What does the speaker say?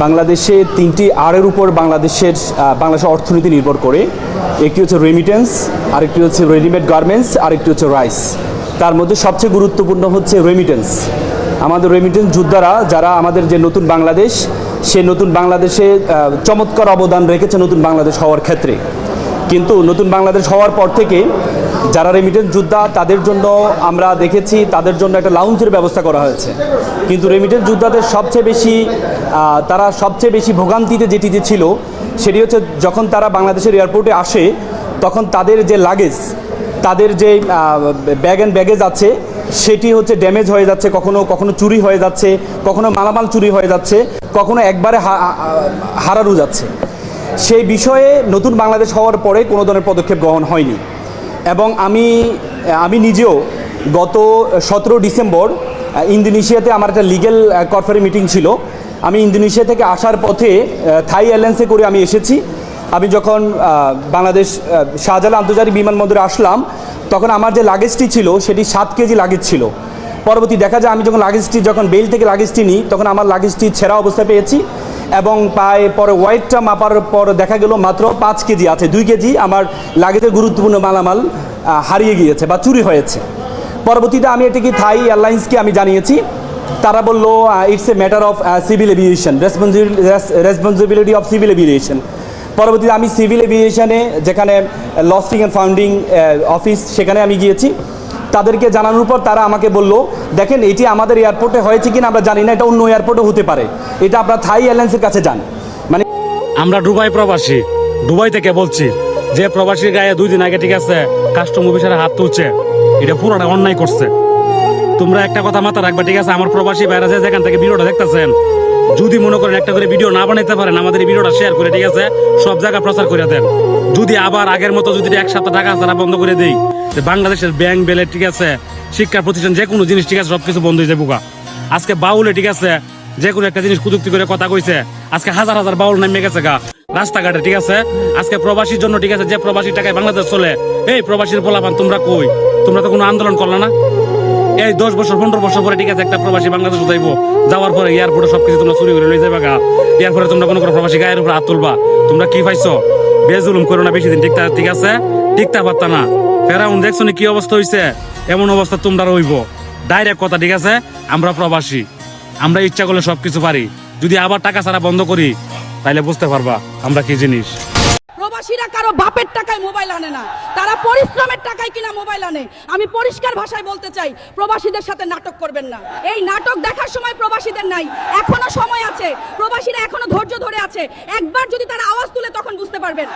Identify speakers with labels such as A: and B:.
A: বাংলাদেশে তিনটি আরের উপর বাংলাদেশের অর্থনীতি নির্ভর করে। একটি হচ্ছে রেমিটেন্স, আরেকটি হচ্ছে রেডিমেড গার্মেন্টস, আরেকটি হচ্ছে রাইস। তার মধ্যে সবচেয়ে গুরুত্বপূর্ণ হচ্ছে রেমিটেন্স। আমাদের রেমিটেন্স যোদ্ধারা যারা আমাদের যে নতুন বাংলাদেশ, সে নতুন বাংলাদেশে চমৎকার অবদান রেখেছে নতুন বাংলাদেশ হওয়ার ক্ষেত্রে। কিন্তু নতুন বাংলাদেশ হওয়ার পর থেকে যারা রেমিটেন্স যোদ্ধা তাদের জন্য আমরা দেখেছি তাদের জন্য একটা লাউঞ্জের ব্যবস্থা করা হয়েছে। কিন্তু রেমিটেন্স যোদ্ধাদের তারা সবচেয়ে বেশি ভোগান্তিতে যেটি ছিল সেটি হচ্ছে যখন তারা বাংলাদেশের এয়ারপোর্টে আসে তখন তাদের যে লাগেজ, তাদের যে ব্যাগ অ্যান্ড ব্যাগেজ আছে সেটি হচ্ছে ড্যামেজ হয়ে যাচ্ছে, কখনো কখনো চুরি হয়ে যাচ্ছে, কখনো মালামাল চুরি হয়ে যাচ্ছে, কখনো একবারে হারানো যাচ্ছে। সেই বিষয়ে নতুন বাংলাদেশ হওয়ার পরে কোনো ধরনের পদক্ষেপ গ্রহণ হয়নি। এবং আমি নিজেও গত 17 ডিসেম্বর ইন্দোনেশিয়াতে আমার একটা লিগ্যাল কনফারেন্স মিটিং ছিল। আমি ইন্দোনেশিয়া থেকে আসার পথে থাই এয়ারলাইন্সে করে আমি এসেছি। আমি যখন বাংলাদেশ শাহজালাল আন্তর্জাতিক বিমানবন্দরে আসলাম তখন আমার যে লাগেজটি ছিল সেটি 7 কেজি লাগেজ ছিল। পরবর্তী দেখা যায় আমি যখন বেল থেকে লাগেজটি নিই তখন আমার লাগেজটি ছেঁড়া অবস্থায় পেয়েছি এবং পরে ওয়েটটা মাপার পর দেখা গেল মাত্র 5 কেজি আছে। 2 কেজি আমার লাগেজের গুরুত্বপূর্ণ মালামাল হারিয়ে গিয়েছে বা চুরি হয়েছে। পরবর্তীতে আমি এটিকে থাই এয়ারলাইন্সকে আমি জানিয়েছি। তারা বলল it's a matter of civil aviation, responsibility of civil aviation. পরবর্তীতে আমি সিভিল এভিয়েশনে যেখানে লস্টিং অ্যান্ড ফাউন্ডিং অফিস সেখানে আমি গিয়েছি। তাদেরকে জানানোর পর তারা আমাকে বলল, দেখেন এটি আমাদের এয়ারপোর্টে হয়েছে কিনা আমরা জানি না, এটা অন্য এয়ারপোর্টে হতে পারে, এটা আপনার থাই এয়ারলাইন্সের কাছে যান। মানে
B: আমরা দুবাই প্রবাসী, দুবাই থেকে বলছি যে প্রবাসীর গায়ে 2 দিন আগে ঠিক আছে কাস্টম অফিসারে হাত তুলছে, এটা পুরোটা অন্যায় করছে। তোমরা একটা কথা মাথা রাখবা ঠিক আছে, আমার প্রবাসী ভাইরা যেখান থেকে ভিডিওটা দেখতেছেন যদি মনে করেন একটা করে ভিডিও না বানাইতে পারেন আমাদের এই ভিডিওটা শেয়ার করে ঠিক আছে সব জায়গায় প্রচার করে দেন। যদি আবার আগের মতো যদি 1 সপ্তাহ টাকা ছাড়া বন্ধ করে দেই, বাংলাদেশের ব্যাংক বেলে ঠিক আছে শিক্ষা প্রতিষ্ঠান যে কোনো জিনিস ঠিক আছে সবকিছু বন্ধ হয়ে যাবে। আজকে বাউলে ঠিক আছে যে কোনো একটা জিনিস প্রযুক্তি করে কথা কইছে, আজকে হাজার হাজার বাউল নামে গেছে রাস্তাঘাটে ঠিক আছে। আজকে প্রবাসীর জন্য ঠিক আছে যে প্রবাসী টাকায় বাংলাদেশ চলে, এই প্রবাসীর পোলাপান তোমরা কই? তোমরা তো কোনো আন্দোলন করলে না। এই 10 বছর 15 বছর পরে ঠিক আছে একটা প্রবাসী বাংলাদেশ যাইবো, যাওয়ার পরে এয়ারপোর্টে সবকিছু তোমরা চুরি করে লয়ে যাবে এরপরে তোমরা কোনো প্রবাসী গায়ের উপরে হাত তুলবা। তোমরা কি পাইছো? বেজুলুম করো না বেশি দিন, ঠিক আছে টিকতে পারতা না। ফেরাউন দেখছো কি অবস্থা হয়েছে, এমন অবস্থা তোমরা রইব। ডাইরেক্ট কথা ঠিক আছে, আমরা প্রবাসী, আমরা ইচ্ছা করলে সবকিছু পারি। যদি আবার টাকা ছাড়া বন্ধ করি তাইলে বুঝতে পারবা আমরা কি জিনিস।
C: প্রবাসীরা কারো বাপের টাকায় মোবাইল আনে না, তারা পরিশ্রমের টাকায় কিনা মোবাইল আনে। আমি পরিষ্কার ভাষায় বলতে চাই, প্রবাসীদের সাথে নাটক করবেন না। এই নাটক দেখার সময় প্রবাসীদের নাই, এখনো সময় আছে। প্রবাসীরা এখনো ধৈর্য ধরে আছে। একবার যদি তারা আওয়াজ তুলে তখন বুঝতে পারবেন।